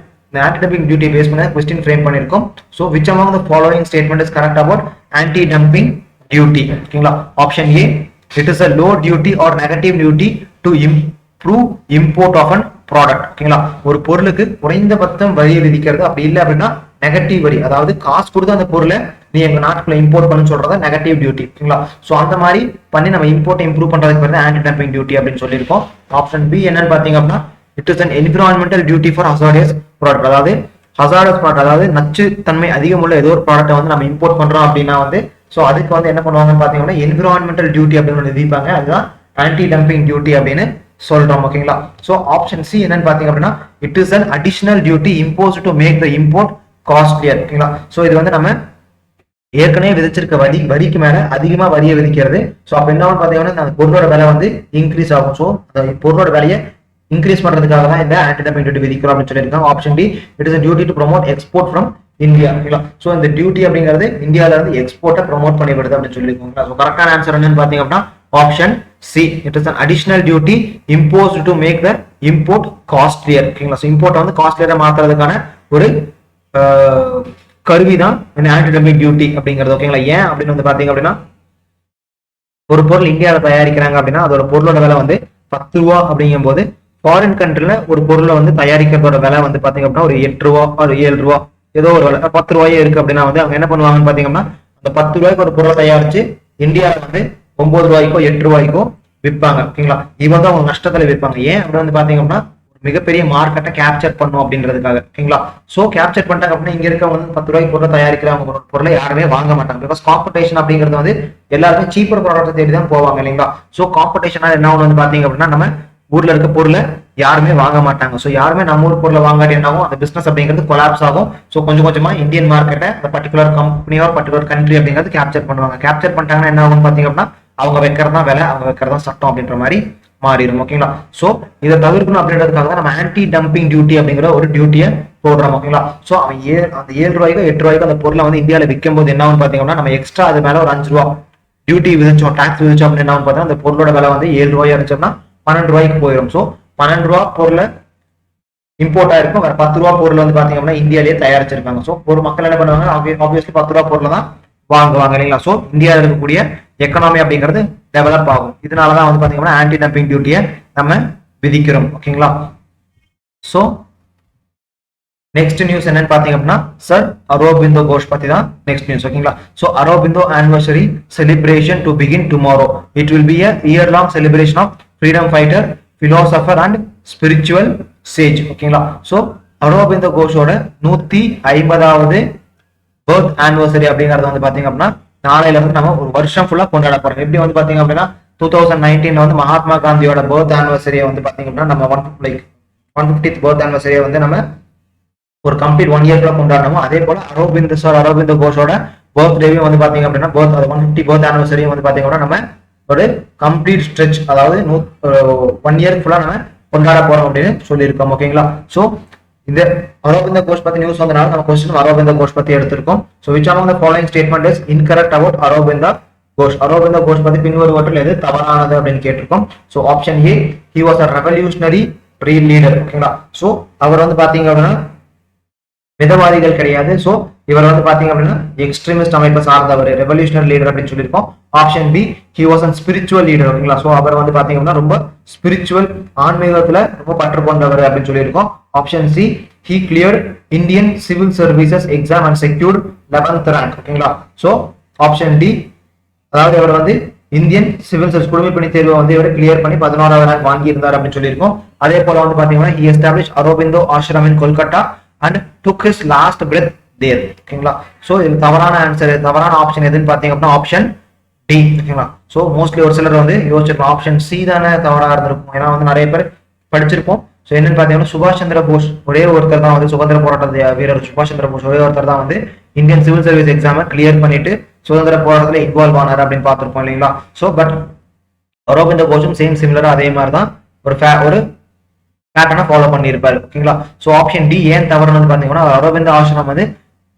இந்த ஆன்டி டம்பிங் டியூட்டி பேஸ் பண்ண क्वेश्चन ஃப்ரேம் பண்ணிருக்கோம். So which among the following statement is correct about anti dumping duty? ஓகேங்களா. Option A it is a low duty or negative duty to improve import of an product. ஓகேங்களா. ஒரு பொருளுக்கு குறைந்தபட்சம் வரி விதிக்கிறது, அப்படி இல்லை அப்படின்னா நெகட்டிவ் வரி, அதாவது காசு கொடுத்து அந்த பொருளை நீ எங்க நாட்டுக்குள்ள இம்போர்ட் பண்ணு சொல்றத நெகட்டிவ் டியூட்டி. ஓகேங்களா. சோ அந்த மாதிரி பண்ணி நம்ம இம்போர்ட் இம்ப்ரூவ் பண்றதுக்கு பேர் ஆன்டி டம்பிங் டியூட்டி அப்படின்னு சொல்லியிருக்கோம். ஆப்ஷன் பி என்னன்னு பாத்தீங்க அப்படின்னா it is an environmental duty for hazardous product. அதாவது ஹசார்டஸ் ப்ராடக்ட், அதாவது நச்சு தன்மை அதிகமுள்ள ஏதோ ஒரு ப்ராடக்ட்டை வந்து நம்ம இம்போர்ட் பண்றோம் அப்படின்னா வந்து சோ அதுக்கு வந்து என்ன பண்ணுவாங்கன்னு பாத்தீங்கன்னா என்விரான்மெண்டல் டியூட்டி அப்படின்னு விதிப்பாங்க. அதுதான் ஆன்டி டம்பிங் டியூட்டி அப்படின்னு சொல்றோம். ஓகேங்களா. சோ ஆப்ஷன் சி என்னன்னு பாத்தீங்க அப்படின்னா it is an additional duty imposed to make the import costlier. ஓகேங்களா. சோ இது வந்து நம்ம ஏற்கனவே விதிச்சிருக்க வரிக்கு மேல அதிகமா வரியை விதிக்கிறது. சோ அப்ப என்ன பாத்தீங்கன்னா அந்த பொருளோட விலை வந்து இன்க்ரீஸ் ஆகும். சோ பொருளோட விலையை இன்க்ரீஸ் பண்றதுக்காக தான் இந்த ஆன்டி டம்பிங் டியூட்டி விதிக்கிறோம் அப்படின்னு சொல்லியிருக்காங்க. Option D it is a duty to promote export from India. ஓகேங்களா. சோ இந்த டியூட்டி அப்படிங்கிறது இந்தியால இருந்து எக்ஸ்போர்ட்டை ப்ரொமோட் பண்ணி விடுது அப்படின்னு சொல்லியிருக்காங்க. சோ கரெக்டான ஆன்சர் என்னன்னு பாத்தீங்க அப்படின்னா option see it is an additional duty imposed to make the import costlier. ஓகேங்களா. சோ இம்போர்ட் வந்து காஸ்ட்லியரா மாத்துறதுக்கான ஒரு கருவி தான் இந்த ஆன்டி டம்பிங் டியூட்டி அப்படிங்கிறது. ஓகேங்களா. ஏன் அப்படின்னு வந்து பாத்தீங்க அப்படின்னா ஒரு பொருள் இந்தியாவில் தயாரிக்கிறாங்க அப்படின்னா அதோட பொருளோட விலை வந்து 10 ரூபா அப்படிங்கும் போது ஃபாரின் கண்ட்ரில ஒரு பொருளை வந்து தயாரிக்கிறதோட விலை வந்து பாத்தீங்க அப்படின்னா ஒரு 8 ரூபா ஒரு 7 ரூபா ஏதோ ஒரு விலை 10 ரூபாயே இருக்கு அப்படின்னா வந்து அவங்க என்ன பண்ணுவாங்கன்னு பாத்தீங்கன்னா அந்த 10 ரூபாய்க்கு ஒரு பொருளை தயாரிச்சு இந்தியாவில் வந்து 9 ரூபாய்க்கோ 8 ரூபாய்க்கோ விற்பாங்க. ஓகேங்களா. இவங்க வந்து அவங்க நஷ்டத்துல விற்பாங்க. ஏன் அப்படின்னு வந்து பாத்தீங்கன்னா மிகப்பெரிய மார்க்கெட்டை கேப்சர் பண்ணும் அப்படின்றதுக்காக. ஓகேங்களா. சோ கேப்சர் பண்ணிட்டாங்க அப்படின்னா இங்க இருக்க வந்து 10 ரூபாய்க்கு பொருளை தயாரிக்கிறவங்க பொருளை யாருமே வாங்க மாட்டாங்க. பிகாஸ் காம்படிஷன் அப்படிங்கிறது வந்து எல்லாருமே சீப்பர் ப்ராடக்ட் தேடி தான் போவாங்க இல்லைங்களா. சோ காம்படிஷனா என்ன ஒண்ணு வந்து பாத்தீங்க அப்படின்னா நம்ம ஊர்ல இருக்க பொருளை யாருமே வாங்க மாட்டாங்க. சோ யாருமே நம்ம ஊர் பொருளை வாங்காட்டி என்ன ஆகும், அந்த பிசினஸ் அப்படிங்கிறது கொலாப்ஸ் ஆகும். சோ கொஞ்சம் கொஞ்சமா இந்தியன் மார்க்கெட்டை அந்த particular company R particular country அப்படிங்கிறது கேப்சர் பண்ணுவாங்க. கேப்சர் பண்ணிட்டாங்கன்னா என்ன ஆகும் பாத்தீங்க அப்படின்னா அவங்க வைக்கிறதா விலை, அவங்க வைக்கிறதா சட்டம் அப்படின்ற மாதிரி மாறிடும். ஓகேங்களா. சோ இதை தவிர்க்கணும் அப்படின்றதுக்காக தான் நம்ம ஆன்டி டம்பிங் டியூட்டி அப்படிங்கிற ஒரு டியூட்டியை போடுறோம். ஓகேங்களா. சோ அவன் அந்த 7 ரூபாய்க்கோ 8 ரூபாய்க்கோ அந்த பொருளை வந்து இந்தியாவில விற்கும் போது என்ன பாத்தீங்கன்னா நம்ம எக்ஸ்ட்ரா அது மேல ஒரு 5 ரூபா டியூட்டி விதிச்சோம், டாக்ஸ் விதிச்சோம் அப்படின்னு என்ன பார்த்தா அந்த பொருளோட விலை வந்து 7 ரூபாய் இருந்துச்சோம்னா 12 ரூபாய்க்கு போயிடும். சோ 12 ரூபா பொருளை இம்போர்ட் ஆயிருக்கும், வேற 10 ரூபா பொருள் வந்து பாத்தீங்க அப்படின்னா இந்தியாலேயே தயாரிச்சிருக்காங்க. சோ ஒரு மக்கள் என்ன பண்ணுவாங்க, ஆப்வியஸ்லி 10 ரூபா பொருள் தான் வாங்குவாங்க இல்லைங்களா. சோ இந்தியாவில் இருக்கக்கூடிய எக்கனாமி அப்படிங்கிறது டெவலப் ஆகும். இதனாலதான் வந்து பாத்தீங்கன்னா ஆன்டி டம்பிங் டியூட்டியை நம்ம விதிக்கிறோம். ஓகேங்களா. சோ நெக்ஸ்ட் நியூஸ் என்னன்னு பாத்தீங்க அப்படின்னா சார் அரோபிந்தோ கோஷ் பத்தி தான் நெக்ஸ்ட் நியூஸ். ஓகேங்களா. So Aurobindo anniversary celebration to begin tomorrow. It will be a year long celebration of freedom fighter, philosopher and spiritual sage. ஓகேங்களா. சோ அரோபிந்தோ கோஷோட 150வது பர்த் ஆனிவர்சரி அப்படிங்கறது வந்து பாத்தீங்க அப்படின்னா நாளையில வந்து நம்ம ஒரு வருஷம் ஃபுல்லா கொண்டாட போறோம். எப்படி வந்து பாத்தீங்க அப்படின்னா 2019 வந்து மகாத்மா காந்தியோட பர்த் ஆனிவர்சரியை வந்து பாத்தீங்க அப்படின்னா நம்ம 150th பர்த் ஆனிவர்சரியை வந்து நம்ம ஒரு கம்ப்ளீட் 1 இயர்க்குள்ள கொண்டாடணும். அதே போல அரோபிந்தோ கோஷோட பர்த்டேவையும் வந்து பாத்தீங்க அப்படின்னா 150 பர்த் ஆனிவர்சரியும் வந்து பாத்தீங்க அப்படின்னா நம்ம ஒரு கம்ப்ளீட் ஸ்ட்ரெச், அதாவது 1 இயர் ஃபுல்லா நம்ம கொண்டாட போறோம் அப்படின்னு சொல்லியிருக்கோம். ஓகேங்களா? ஸோ இந்த அரவிந்த கோஷ் பத்தி நியூஸ் வந்தனால நம்ம கொஸ்டின் அரவிந்த கோஷ் பத்தி எடுத்திருக்கோம். So which among the following statement is incorrect about Aurobindo Ghosh? Aurobindo Ghosh பத்தி பின்வருவற்றில் எது தவறானது அப்படின்னு கேட்டிருக்கோம். So option A, he was a revolutionary leader. ஓகேங்களா? ஸோ அவர் வந்து பாத்தீங்க அப்படின்னா மிதவாதிகள் கிடையாது. ஸோ இவர் வந்து பாத்தீங்க அப்படின்னா எக்ஸ்ட்ரீமிஸ்ட் அமைப்பை சார்ந்தவர், ரெவல்யூஷனரி லீடர் அப்படின்னு சொல்லியிருக்கோம். Option B, he was an spiritual leader. ஓகேங்களா? ஸோ அவர் வந்து பாத்தீங்க அப்படின்னா ரொம்ப ஸ்பிரிச்சுவல், ஆன்மீகத்துல ரொம்ப பற்று கொண்டவர் அப்படின்னு சொல்லியிருக்கோம். Option C, he clear Indian civil services exam and secured 11th rank. ஓகேங்களா? ஸோ ஆப்ஷன் டி, அதாவது இவர் வந்து இந்தியன் சிவில் சர்வீஸ் குடிமைப்பணி தேர்வை வந்து இவர் கிளியர் பண்ணி 11வது ரேங்க் வாங்கி இருந்தார் அப்படின்னு சொல்லியிருக்கோம். அதே போல வந்து பாத்தீங்கன்னா he established Aurobindo Ashram in Kolkata and took his last breath there. ஓகேங்களா? சோ இது தவறான ஆன்சர், தவறான ஆப்ஷன் எதுன்னு பாத்தீங்க அப்படின்னா ஆப்ஷன் டி. ஓகேங்களா? சோ மோஸ்ட்லி ஒரு சிலர் வந்து யோசிச்சிருக்கோம் ஆப்ஷன் சி தானே தவறா இருந்திருக்கும், ஏன்னா வந்து நிறைய பேர் படிச்சிருப்போம். ஸோ என்னன்னு பாத்தீங்கன்னா சுபாஷ் சந்திர போஸ் ஒரே ஒருத்தர் தான் வந்து சுதந்திர போராட்ட வீரர் சுபாஷ் சந்திர போஸ் ஒரே ஒருத்தர் தான் வந்து இந்தியன் சிவில் சர்வீஸ் எக்ஸாமை கிளியர் பண்ணிட்டு சுதந்திர போராட்டத்துல இன்வால்வ் ஆனார் அப்படின்னு பார்த்திருப்போம் இல்லைங்களா? ஸோ பட் அரவிந்த கோஷும் சேம் சிமிலரா அதே மாதிரி தான் ஒரு பேட்டர்னை ஃபாலோ பண்ணியிருப்பாரு. ஓகேங்களா? ஸோ ஆப்ஷன் டி ஏன் தவறுன்னு பாத்தீங்கன்னா அரவிந்த ஆசிரமம் வந்து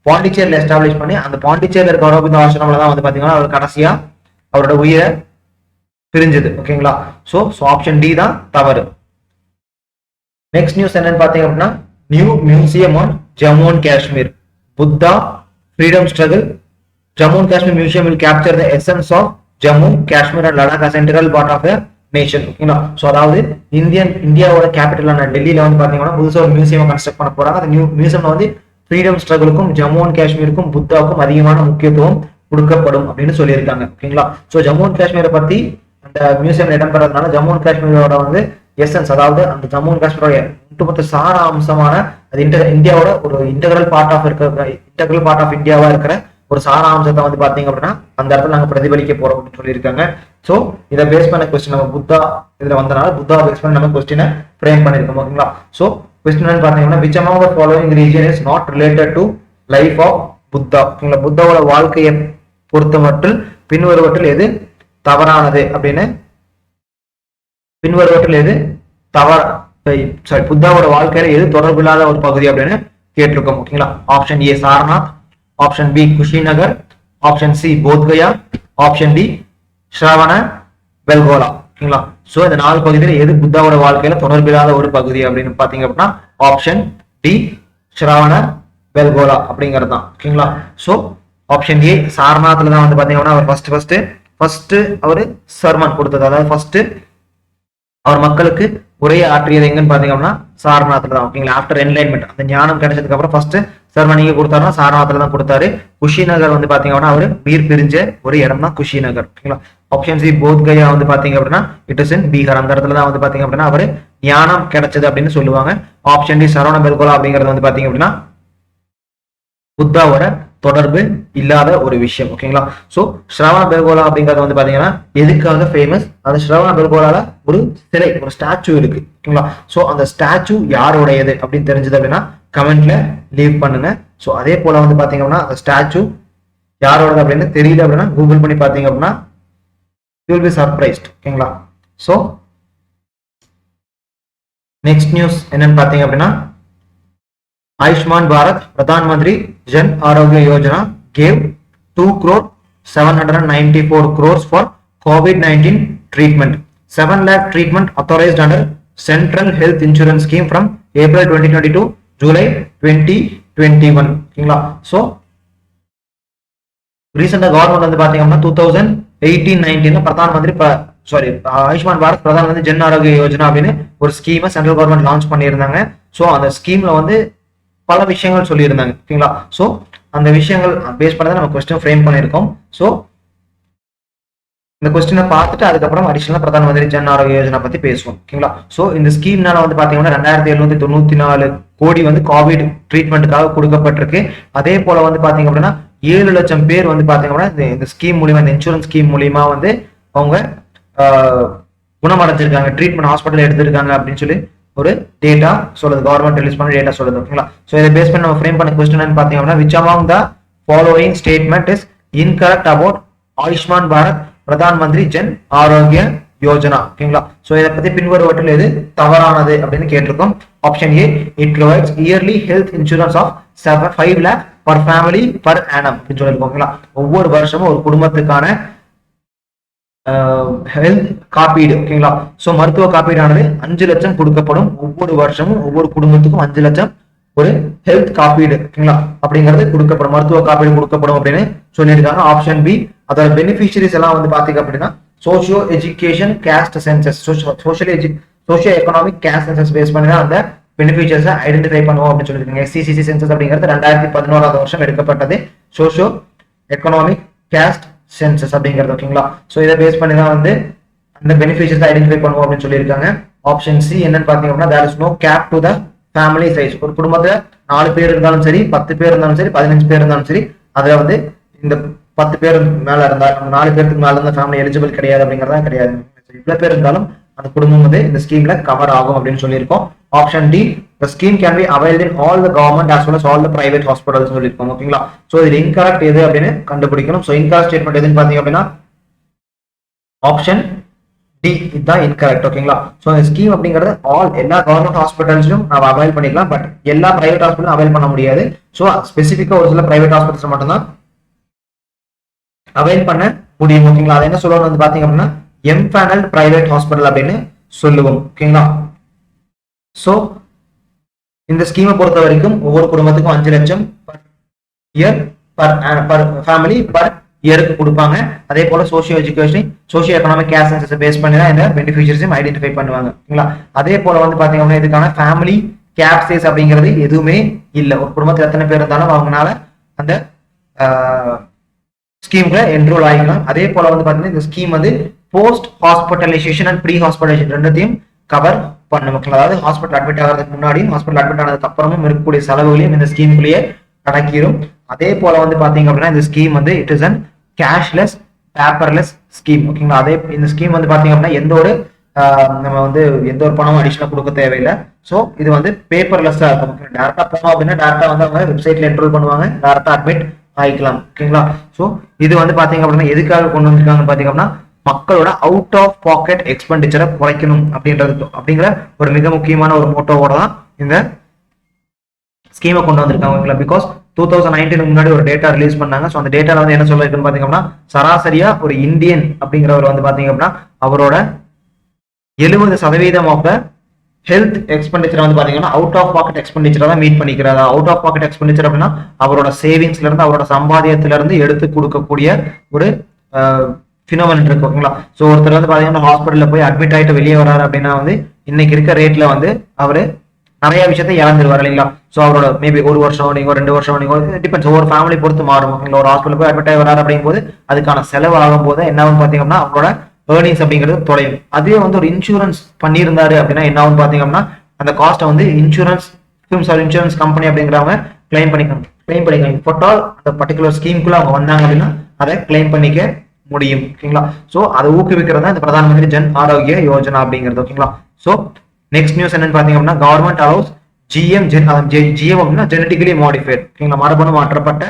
பாண்டிச்சேரியில் எஸ்டாப்ளிஷ் பண்ணி அந்த பாண்டிச்சேரியில் இருக்க அரவிந்த ஆசிரமில் தான் வந்து பாத்தீங்கன்னா அவர் கடைசியா அவரோட உயிரை பிரிஞ்சது. ஓகேங்களா? ஸோ ஆப்ஷன் டி தான் தவறு. நெக்ஸ்ட் நியூஸ் என்னன்னு பாத்தீங்க அப்படின்னா new museum on Jammu and Kashmir Buddha freedom struggle. Jammu and Kashmir Museum will capture the essence of Jammu, Kashmir and Ladakh as integral part of a nation. ஓகேங்களா? ஸோ அதாவது இந்தியாவோட கேபிட்டலான டெல்லியில வந்து பாத்தீங்கன்னா புதுசாக ஒரு மியூசியம் கன்ஸ்ட்ரக்ட் பண்ண போறாங்க. அந்த மியூசியம்ல வந்து ஃப்ரீடம் ஸ்ட்ரகிளுக்கும் ஜம்மு அண்ட் காஷ்மீருக்கும் புத்தாவுக்கும் அதிகமான முக்கியத்துவம் கொடுக்கப்படும் அப்படின்னு சொல்லியிருக்காங்க. ஓகேங்களா? ஸோ ஜம்மு அண்ட் காஷ்மீரை பத்தி அந்த மியூசியம்ல இடம்பெறதுனால ஜம்மு அண்ட் காஷ்மீரோட வந்து எசன்ஸ், அதாவது அந்த ஜம்மு அண்ட் காஷ்மீரோட ஒட்டுமொத்த சார அம்சமான அது இந்தியாவோட ஒரு இன்டெகிரல் பார்ட் ஆஃப் இந்தியாவா இருக்கிற ஒரு சாராம்சத்தை வந்து பாத்தீங்க அப்படின்னா அந்த இடத்துல நாங்க பிரதிபலிக்க போறோம் அப்படின்னு சொல்லியிருக்காங்க. சோ இதை பேஸ் பண்ண கொஸ்டின் நம்ம புத்தா இதுல வந்தனால புத்தா பேஸ் பண்ணி நம்ம கொஸ்டினை ஃப்ரேம் பண்ணிருக்கோம். ஓகேங்களா? சோ கொஸ்டின் பாத்தீங்கன்னா which among the following region is not related to life of Buddha? ஓகேங்களா? புத்தாவோட வாழ்க்கையை பொறுத்த மட்டும் பின்வருவற்றில் எது தவறானது அப்படின்னு புத்தாவோட வாழ்க்கையில எது தொடர்பில்லாத ஒரு பகுதி அப்படின்னு கேட்டிருக்கோம். ஓகேங்களா? Option A Sarnath, option B Kushinagar, option C Bodhgaya, option D Shravana Belgola. ஓகேங்களா? சோ இந்த 4 பகுதியில எது புத்தாவோட வாழ்க்கையில தொடர்பில்லாத ஒரு பகுதி அப்படின்னு பாத்தீங்க அப்படின்னா ஆப்ஷன் டி ஸ்ரவண பெல்கோலா அப்படிங்கிறது தான். ஓகேங்களா? சோ ஆப்ஷன் ஏ சாரநாத்ல தான் வந்து பாத்தீங்கன்னா அவர் ஃபர்ஸ்ட் அவரு சர்மன் கொடுத்தது, அதாவது ஃபர்ஸ்ட் அவர் மக்களுக்கு உரையை ஆற்றியது எங்கன்னு பாத்தீங்க அப்படின்னா சாரநாத்ல தான். ஓகேங்களா? ஆஃப்டர் என்லைன்மெண்ட் அந்த ஞானம் கிடைச்சதுக்கு அப்புறம் ஃபர்ஸ்ட் சர்மன் நீங்க கொடுத்தாருன்னா சாரநாத்ல தான் கொடுத்தாரு. குஷிநகர் வந்து பாத்தீங்க அப்படின்னா அவரு உயிர் பிரிஞ்ச ஒரு இடம் தான் குஷிநகர். ஓகேங்களா? ஆப்ஷன் சி போத்கயா வந்து பாத்தீங்க அப்படின்னா இட் இஸ் இன் பீகார், அந்த இடத்துல தான் வந்து பாத்தீங்க அப்படின்னா அவரு ஞானம் கிடைச்சது அப்படின்னு சொல்லுவாங்க. ஆப்ஷன் டி சரவண பெல்கோலா அப்படிங்கிறது வந்து பாத்தீங்க அப்படின்னா புத்தாவோட தொடர்பு இல்லாத ஒரு விஷயம். ஓகேங்களா? சோ ஸ்ரவண பெல்கோலா அப்படிங்கிறது வந்து பாத்தீங்கன்னா எதுக்காக ஃபேமஸ், அது ஸ்ரவண பெல்கோலால ஒரு சிலை, ஒரு ஸ்டாச்சு இருக்கு. ஓகேங்களா? சோ அந்த ஸ்டாச்சு யாருடையது அப்படின்னு தெரிஞ்சது அப்படின்னா கமெண்ட்ல லீவ் பண்ணுங்க. சோ அதே போல வந்து பாத்தீங்க அப்படின்னா அந்த ஸ்டாச்சு யாரோடது அப்படின்னு தெரியல அப்படின்னா கூகுள் பண்ணி பாத்தீங்க அப்படின்னா you will be surprised. ஓகேங்களா? சோ நெக்ஸ்ட் நியூஸ் என்னன்னு பாத்தீங்க அப்படின்னா Ayushman Bharat Pradhan Mantri Jan Arogya Yojana gave 2,794 crores for COVID-19 treatment. 7 lakh treatment authorized under Central Health Insurance Scheme from April 2020 to July 2021. ஓகேங்களா? சோ ரீசெண்டா கவர்மெண்ட் வந்து பாத்தீங்கன்னா 2018-19 பிரதான் மந்திரி ஆயுஷ்மான் பாரத் பிரதான் மந்திரி ஜன் ஆரோக்கிய யோஜனா அப்படின்னு ஒரு ஸ்கீமை சென்ட்ரல் கவர்மெண்ட் லான்ச் பண்ணியிருந்தாங்க. சோ அந்த ஸ்கீம்ல வந்து பல விஷயங்கள் சொல்லியிருந்தாங்க. ஓகேங்களா? சோ அந்த விஷயங்கள் பேஸ் பண்ணி நம்ம கொஸ்டின் ஃப்ரேம் பண்ணியிருக்கோம். சோ இந்த கொஸ்டினை பார்த்துட்டு அதுக்கப்புறம் அடிஷனலா பிரதான் மந்திரி ஜன் ஆரோக்கிய யோஜனா பத்தி பேசுவோம். ஓகேங்களா? சோ இந்த ஸ்கீம்னால வந்து பாத்தீங்கன்னா 2794 கோடி வந்து கோவிட் ட்ரீட்மெண்ட்டுக்காக கொடுக்கப்பட்டிருக்கு. அதே போல வந்து பாத்தீங்க அப்படின்னா 7 லட்சம் பேர் வந்து பாத்தீங்க அப்படின்னா இந்த ஸ்கீம் மூலியமா, இந்த இன்சூரன்ஸ் ஸ்கீம் மூலியமா வந்து அவங்க குணமடைஞ்சிருக்காங்க, ட்ரீட்மெண்ட் ஹாஸ்பிட்டல் எடுத்திருக்காங்க அப்படின்னு சொல்லி ஒரு டேட்டா சொல்லுது, கவர்மெண்ட் ரிலீஸ் பண்ண டேட்டா சொல்லுது. ஓகேங்களா? சோ இதை பேஸ் பண்ணி நம்ம ஃப்ரேம் பண்ண கொஸ்டின் பாத்தீங்க அப்படின்னா which among the following statement is incorrect about Ayushman Bharat Pradhan Mantri Jan Arogya Yojana. ஓகேங்களா? சோ இதை பத்தி பின்வருவற்றில் எது தவறானது அப்படின்னு கேட்டிருக்கோம். Option A, it provides yearly health insurance of 5 lakh per family per annum அப்படின்னு சொல்லியிருக்கோம். ஓகேங்களா? ஒவ்வொரு வருஷமும் ஒரு குடும்பத்துக்கான ஹெல்த் காப்பீடு. ஓகேங்களா? சோ மருத்துவ காப்பீடானது 5 லட்சம் கொடுக்கப்படும். ஒவ்வொரு வருஷமும் ஒவ்வொரு குடும்பத்துக்கும் 5 லட்சம் ஒரு ஹெல்த் காப்பீடு. ஓகேங்களா? அப்படிங்கிறது கொடுக்கப்படும், மருத்துவ காப்பீடு கொடுக்கப்படும் அப்படின்னு சொல்லியிருக்காங்க. ஆப்ஷன் பி, அதோட பெனிஃபிஷரிஸ் எல்லாம் வந்து பாத்தீங்க அப்படின்னா socio education caste census, socio economic caste census base பண்ணி தான் அந்த பெனிஃபிஷரிஸை ஐடென்டிஃபை பண்ணுவோம் அப்படின்னு சொல்லியிருக்காங்க. SCCC சென்சஸ் அப்படிங்கிறது 2011 வருஷம் எடுக்கப்பட்டது. சோசியோ எக்கனாமிக் கேஸ்ட் சென்சஸ் அப்படிங்கிறது. ஓகேங்களா? சோ இதை பேஸ் பண்ணி தான் வந்து அந்த பெனிஃபிஷரிஸ் ஐடென்டிஃபை பண்ணுவோம் அப்படின்னு சொல்லியிருக்காங்க. ஆப்ஷன் சி என்னன்னு பாத்தீங்க அப்படின்னா there is no cap to the family size. ஒரு குடும்பத்துல 4 பேர் இருந்தாலும் சரி, 10 பேர் இருந்தாலும் சரி, 15 பேர் இருந்தாலும் சரி, அதுல வந்து இந்த 10 பேர் மேல இருந்தா 4 பேருக்கு மேல இருந்த ஃபேமிலி எலிஜிபிள் கிடையாது அப்படிங்கறதா கிடையாது. இவ்வளவு பேர் இருந்தாலும் அந்த குடும்பம் வந்து இந்த ஸ்கீம்ல கவர் ஆகும் அப்படின்னு சொல்லியிருக்கோம். Option D, the scheme can be availed in all the government as well as all the private hospitals சொல்லியிருக்கோம். ஓகேங்களா? சோ இது இன்கரெக்ட் எது அப்படின்னு கண்டுபிடிக்கணும். சோ இன்கரெக்ட் ஸ்டேட்மெண்ட் எதுன்னு பாத்தீங்க அப்படின்னா ஆப்ஷன் டி இதுதான் இன்கரெக்ட். ஓகேங்களா? சோ இந்த ஸ்கீம் அப்படிங்கிறது எல்லா கவர்மெண்ட் ஹாஸ்பிட்டல்ஸ்லயும் நம்ம அவைல் பண்ணிக்கலாம், பட் எல்லா பிரைவேட் ஹாஸ்பிட்டலும் அவைல் பண்ண முடியாது. சோ ஸ்பெசிபிக்கா ஒரு சில பிரைவேட் ஹாஸ்பிட்டல்ஸ் மட்டும்தான் அவைல் பண்ண முடியும். ஓகேங்களா? அது என்ன சொல்லுவாங்க வந்து பாத்தீங்க அப்படின்னா எம்பேனல்ட் பிரைவேட் ஹாஸ்பிட்டல் அப்படின்னு சொல்லுவோம். ஓகேங்களா? சோ இந்த ஸ்கீமை பொறுத்த வரைக்கும் ஒவ்வொரு குடும்பத்துக்கும் 5 லட்சம் per year per family per இயருக்கு கொடுப்பாங்க. அதே போல socio economic caste census base பண்ணி தான் இந்த பெனிஃபிஷரிஸையும் ஐடென்டிஃபை பண்ணுவாங்க. ஓகேங்களா? அதே போல வந்து பாத்தீங்க அப்படின்னா இதுக்கான ஃபேமிலி கேப்சேஸ் அப்படிங்கிறது எதுவுமே இல்ல. ஒரு குடும்பத்துல எத்தனை பேர் இருந்தாலும் அவங்களால அந்த ஸ்கீம்ல என்ரோல் ஆகிக்கலாம். அதே போல வந்து பாத்தீங்கன்னா இந்த ஸ்கீம் வந்து post hospitalisation and pre hospitalisation ரெண்டுத்தையும் கவர் பண்ணும். அதாவது ஹாஸ்பிட்டல் அட்மிட் ஆகிறதுக்கு முன்னாடியும் ஹாஸ்பிட்டல் அட்மிட் ஆனதுக்கு அப்புறமும் இருக்கக்கூடிய செலவுகளையும் இந்த ஸ்கீமுக்குள்ளேயே அடக்கிடும். அதே போல வந்து பாத்தீங்க அப்படின்னா இந்த ஸ்கீம் வந்து it is an cashless paperless scheme. ஓகேங்களா? அதே இந்த ஸ்கீம் வந்து பாத்தீங்க அப்படின்னா நம்ம வந்து எந்த ஒரு பணமும் அடிஷனலா கொடுக்க தேவையில்லை. சோ இது வந்து பேப்பர்லெஸ்ஸா இருக்கும். டேரக்டா போனோம் அப்படின்னா டேரக்டா வந்து அவங்க வெப்சைட்ல என்ரோல் பண்ணுவாங்க, டேரக்டா அட்மிட் ஆயிக்கலாம். ஓகேங்களா? சோ இது வந்து பாத்தீங்க அப்படின்னா எதுக்காக கொண்டு வந்திருக்காங்க பாத்தீங்க அப்படின்னா மக்களோட அவுட் ஆஃப் பாக்கெட் எக்ஸ்பெண்டிச்சரை குறைக்கணும் அப்படிங்கிற ஒரு மிக முக்கியமான ஒரு மோட்டோவோட தான் இந்த ஸ்கீமை கொண்டு வந்திருக்காங்க. பிகாஸ் 2019 முன்னாடி ஒரு டேட்டா ரிலீஸ் பண்ணாங்க. ஸோ அந்த டேட்டால வந்து என்ன சொல்லிருக்குன்னு பாத்தீங்கன்னா சராசரியா ஒரு இந்தியன் அப்படிங்கிறவர் வந்து பாத்தீங்க அப்படின்னா அவரோட 70% ஆஃப் த ஹெல்த் எக்ஸ்பெண்டிச்சர் வந்து பாத்தீங்கன்னா அவுட் ஆஃப் பாக்கெட் எக்ஸ்பெண்டிச்சரை தான் மீட் பண்ணிக்கிறாரு. அவுட் ஆஃப் பாக்கெட் எக்ஸ்பெண்டிச்சர் அப்படின்னா அவரோட சேவிங்ஸ்ல இருந்து அவரோட சம்பாதியத்துல இருந்து எடுத்து கொடுக்கக்கூடிய ஒரு ஃபினோமெனன் இருக்கு. ஓகேங்களா? சோ ஒருத்தர் வந்து பாத்தீங்கன்னா ஹாஸ்பிட்டல்ல போய் அட்மிட் ஆயிட்டு வெளியே வராரு அப்படின்னா வந்து இன்னைக்கு இருக்க ரேட்ல வந்து அவரு நிறைய விஷயத்த இழந்துருவாரு இல்லைங்களா? சோ அவரோட மேபி 1 வருஷம் நீங்க 2 வருஷம் நீங்க டிபெண்ட்ஸ், ஒவ்வொரு ஃபேமிலி பொறுத்து மாறும். ஒரு ஹாஸ்பிட்டல் போய் அட்மிட் ஆகி வராரு அப்படிங்கும் போது அதுக்கான செலவு ஆகும் போது என்ன ஆகும் பாத்தீங்கன்னா அவரோட ஏர்னிங்ஸ் அப்படிங்கிறது தொலையும். அதுவே வந்து ஒரு இன்சூரன்ஸ் பண்ணியிருந்தாரு அப்படின்னா என்ன ஆகும் பாத்தீங்கன்னா அந்த காஸ்ட்டை வந்து இன்சூரன்ஸ் கம்பெனி அப்படிங்கிறவங்க கிளைம் பண்ணிக்கலாம். இப்போட்டால் அந்த பர்டிகுலர் ஸ்கீமுக்குள்ள அவங்க வந்தாங்க அப்படின்னா அதை கிளைம் பண்ணிக்க முடியும். ஓகேங்களா? சோ அதை ஊக்குவிக்கிறதா இந்த பிரதான் மந்திரி ஜன் ஆரோக்கிய யோஜனா அப்படிங்கிறது. ஓகேங்களா? சோ நெக்ஸ்ட் நியூஸ் என்னன்னு பாத்தீங்க அப்படின்னா கவர்மெண்ட் அலோஸ் GM அப்படின்னா ஜெனடிகலி மாடிஃபைட். ஓகேங்களா? மரபணு மாற்றப்பட்ட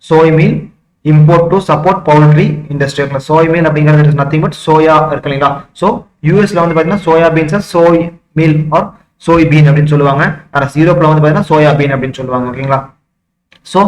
soy meal import to support poultry industry. Soy meal அப்படிங்கிறது இஸ் நத்திங் பட் சோயா இருக்கு இல்லைங்களா? சோ யூஎஸ்ல வந்து பாத்தீங்கன்னா soya beans soy meal or soy bean அப்படின்னு சொல்லுவாங்க. யூரோப்ல வந்து பாத்தீங்கன்னா சோயா பீன் அப்படின்னு சொல்லுவாங்க. ஓகேங்களா? சோ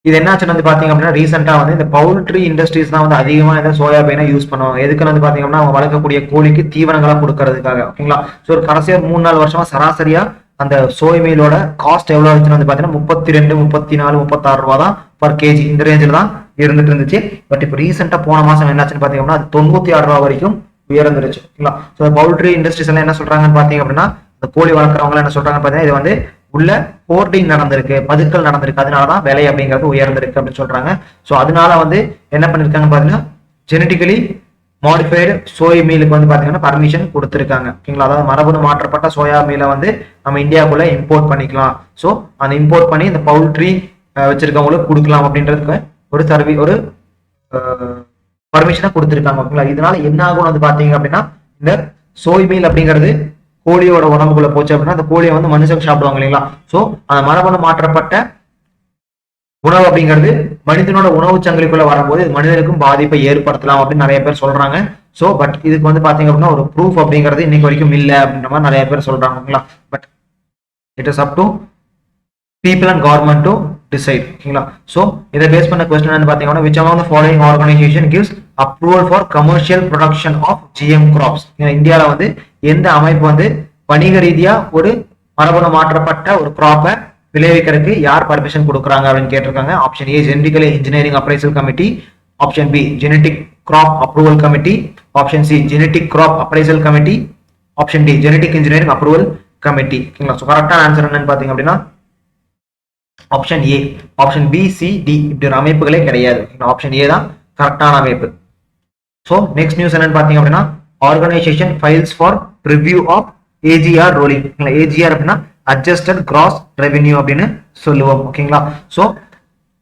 இது என்னாச்சுன்னு வந்து பாத்தீங்க அப்படின்னா ரீசெண்டா வந்து இந்த பவுல்ட்ரி இண்டஸ்ட்ரீஸ் தான் வந்து அதிகமா இந்த சோயாபீனை யூஸ் பண்ணுவாங்க. எதுக்குன்னு வந்து பாத்தீங்கன்னா அவங்க வளர்க்கக்கூடிய கோழிக்கு தீவனங்களா கொடுக்கறதுக்காக. ஓகேங்களா? சோ ஒரு கடைசியா 3-4 வருஷமா சராசரியா அந்த சோய் மீலோட காஸ்ட் எவ்வளவு இருந்துச்சுன்னு வந்து பாத்தீங்கன்னா 32, 34, 36 ரூபா தான் பர் கேஜி இந்த ரேஞ்சில் தான் இருந்துட்டு இருந்துச்சு. பட் இப்போ ரீசெண்டா போன மாசம் என்னாச்சுன்னு பாத்தீங்கன்னா அது 96 ரூபா வரைக்கும் உயர்ந்துருச்சு. ஓகேங்களா? ஸோ பவுல்ட்ரி இண்டஸ்ட்ரீஸ் எல்லாம் என்ன சொல்றாங்கன்னு பாத்தீங்க அப்படின்னா இந்த கோழி வளர்க்குறவங்க என்ன சொல்றாங்கன்னு பாத்தீங்கன்னா இது வந்து உள்ள ஹோர்டிங் நடந்திருக்கு, பதுக்கல் நடந்திருக்கு, அதனாலதான் விலை அப்படிங்கிறது உயர்ந்திருக்கு அப்படின்னு சொல்றாங்க. சோ அதனால வந்து என்ன பண்ணிருக்காங்க பாத்தீங்கன்னா ஜெனடிகலி மாடிஃபைடு சோயா மீலுக்கு வந்து பாத்தீங்கன்னா பர்மிஷன் கொடுத்திருக்காங்க. ஓகேங்களா? அதாவது மரபணு மாற்றப்பட்ட சோயா மீலை வந்து நம்ம இந்தியாவுக்குள்ள இம்போர்ட் பண்ணிக்கலாம். சோ அந்த இம்போர்ட் பண்ணி இந்த பவுல்ட்ரி வச்சிருக்கவங்களுக்கு கொடுக்கலாம் அப்படின்றதுக்கு ஒரு பர்மிஷனை கொடுத்திருக்காங்க. ஓகேங்களா? இதனால என்ன ஆகும் வந்து பாத்தீங்க அப்படின்னா இந்த சோய் மீல் அப்படிங்கிறது கோழியோட உடம்புக்குள்ள போச்சு அப்படின்னா அந்த கோழியை வந்து மனுஷங்க சாப்பிடுவாங்க இல்லைங்களா? சோ அந்த மரபணு மாற்றப்பட்ட உணவு அப்படிங்கிறது மனிதனோட உணவு சங்கிலிக்குள்ள வரும்போது இது மனிதனுக்கும் பாதிப்பை ஏற்படுத்தலாம் அப்படின்னு நிறைய பேர் சொல்றாங்க. ஸோ பட் இதுக்கு வந்து பாத்தீங்க அப்படின்னா ஒரு ப்ரூஃப் அப்படிங்கிறது இன்னைக்கு வரைக்கும் இல்லை அப்படின்ற மாதிரி நிறைய பேர் சொல்றாங்க. But it is up to people and government to decide. ஓகேங்களா? ஸோ இதை பேஸ் பண்ண கொஸ்டின் வந்து பாத்தீங்கன்னா which among the following organization gives approval for commercial production of GM crops? இந்தியாவில் வந்து எந்த அமைப்பு வந்து வணிக ரீதியா ஒரு மரபணு மாற்றப்பட்ட ஒரு கிராப்பை விளைவிக்கிறதுக்கு யார் பர்மிஷன் கொடுக்குறாங்க அப்படின்னு கேட்டிருக்காங்க. Option A genetically engineering appraisal committee, option B genetic crop approval committee, option C genetic crop appraisal committee, option D genetic engineering approval committee. ஓகேங்களா? ஸோ கரெக்டான ஆன்சர் என்னன்னு பாத்தீங்க அப்படின்னா option A. Option B C D இப்படி ஒரு அமைப்புகளே கிடையாது. Option A தான் கரெக்டான அமைப்பு. ஸோ நெக்ஸ்ட் நியூஸ் என்னன்னு பாத்தீங்க அப்படின்னா organisation files for review of AGR rolling. AGR அப்படின்னா அட்ஜஸ்டட் கிராஸ் ரெவென்யூ அப்படின்னு சொல்லுவோம். ஓகேங்களா? ஸோ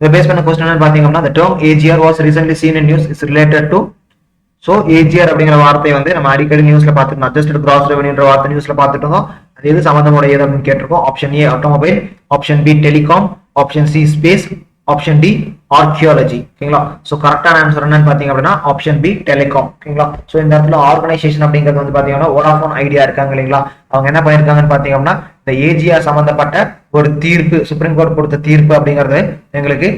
இதை பேஸ் பண்ண கொஸ்டின் என்னன்னு பாத்தீங்க அப்படின்னா the term AGR was recently seen in news is related to. So AGR அப்படிங்கிற வார்த்தை வந்து நம்ம அடிக்கடி நியூஸ்ல பார்த்துருந்தோம். அட்ஜஸ்டட் கிராஸ் ரெவென்யூன்ற வார்த்தை நியூஸ்ல பார்த்துட்டு இருந்தோம். அது எது சம்பந்தமுடையது அப்படின்னு கேட்டிருக்கோம். Option A automobile, option B telecom, option C space, option D archaeology. ஓகேங்களா? ஸோ கரெக்டான ஆன்சர் என்னன்னு பாத்தீங்க அப்படின்னா ஆப்ஷன் பி டெலிகாம். ஓகேங்களா? ஸோ இந்த இடத்துல ஆர்கனைசேஷன் அப்படிங்கிறது வந்து பாத்தீங்கன்னா வோடாஃபோன் ஐடியா இருக்காங்க இல்லைங்களா? அவங்க என்ன பண்ணிருக்காங்கன்னு பாத்தீங்க அப்படின்னா இந்த ஏஜிஆர் சம்பந்தப்பட்ட ஒரு தீர்ப்பு, சுப்ரீம் கோர்ட் கொடுத்த தீர்ப்பு அப்படிங்கிறது எங்களுக்கு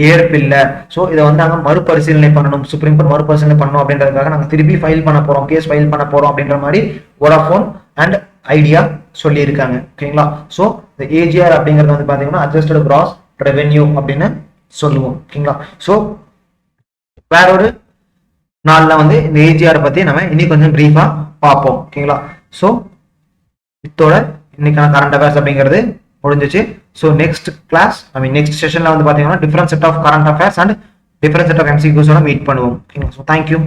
ஏற்பில்லை. ஸோ இதை வந்து நாங்கள் மறுபரிசீலனை பண்ணணும், சுப்ரீம் கோர்ட் மறுபரிசீலனை பண்ணணும் அப்படின்றதுக்காக நாங்கள் திருப்பி ஃபைல் பண்ண போறோம், கேஸ் ஃபைல் பண்ண போறோம் அப்படின்ற மாதிரி வோடாஃபோன் அண்ட் ஐடியா சொல்லியிருக்காங்க. ஓகேங்களா? ஸோ இந்த ஏஜிஆர் அப்படிங்கிறது வந்து பாத்தீங்கன்னா அட்ஜஸ்டட் கிராஸ் ரெவென்யூ அப்படின்னு சொல்லுவோம். ஓகேங்களா? ஸோ வேற ஒரு நாள்ல வந்து இந்த ஏஜிஆர் பத்தி நம்ம இன்னும் கொஞ்சம் பிரீஃபா பார்ப்போம். ஓகேங்களா? ஸோ இதோட இன்னைக்கான கரண்ட் அஃபேர்ஸ் அப்படிங்கிறது முடிஞ்சிச்சு. ஸோ நெக்ஸ்ட் கிளாஸ் நெக்ஸ்ட் செஷன்ல வந்து பாத்தீங்கன்னா different set of current affairs and different set of MCQs meet பண்ணுவோம். ஓகேங்களா? So thank you.